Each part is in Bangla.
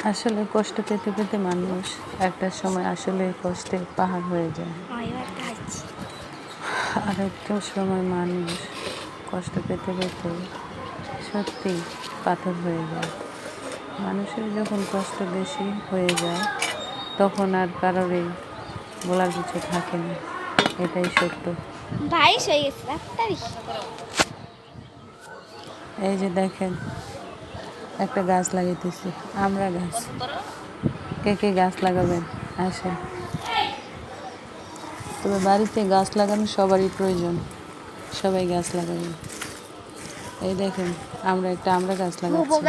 আসলে কষ্ট পেতে পেতে মানুষ একটা সময় আসলে কষ্টে পাহাড় হয়ে যায়, আর একটা সময় মানুষ কষ্ট পেতে পেতে সত্যি পাথর হয়ে যায়। মানুষের যখন কষ্ট বেশি হয়ে যায় তখন আর কারোরই বলার কিছু থাকে না, এটাই সত্য। এই যে দেখেন, একটা গাছ লাগাইতেছি, আমরা গাছ। কে কে গাছ লাগাবেন আসেন। তবে বাড়িতে গাছ লাগানো সবারই প্রয়োজন, সবাই গাছ লাগাবেন। এই দেখেন, আমরা একটা আমরা গাছ লাগাচ্ছি,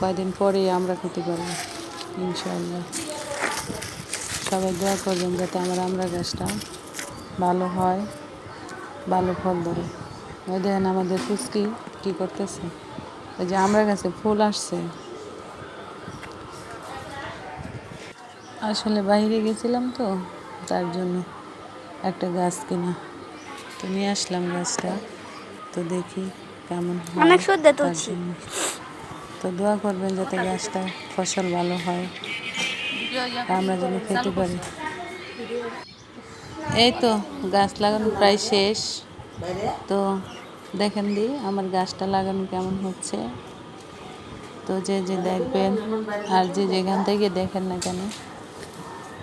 কয়দিন পরেই আমরা খেতে পারবো ইনশাআল্লাহ। সবাই দোয়া করবেন যাতে আমার আমরা গাছটা ভালো হয়, ভালো ফল ধরে। ওই দেখেন আমাদের ফুচকি কী করতেছে, ওই যে আমরা গাছে ফুল আসছে। আসলে বাইরে গেছিলাম তো, তার জন্য একটা গাছ কিনা তো নিয়ে আসলাম গাছটা, তো দেখি কেমন হয়। তার জন্য তো দোয়া করবেন যাতে গাছটা ফসল ভালো হয়, আমরা যেন খেতে পারি। এই তো গাছ লাগানো প্রায় শেষ, তো দেখেন দি আমার গাছটা লাগানো কেমন হচ্ছে। তো যে যে দেখবেন আর যে যেখান থেকে দেখেন না কেন,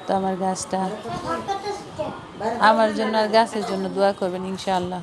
তো আমার গাছটা আমার জন্য আর গাছের জন্য দোয়া করবেন ইনশাআল্লাহ।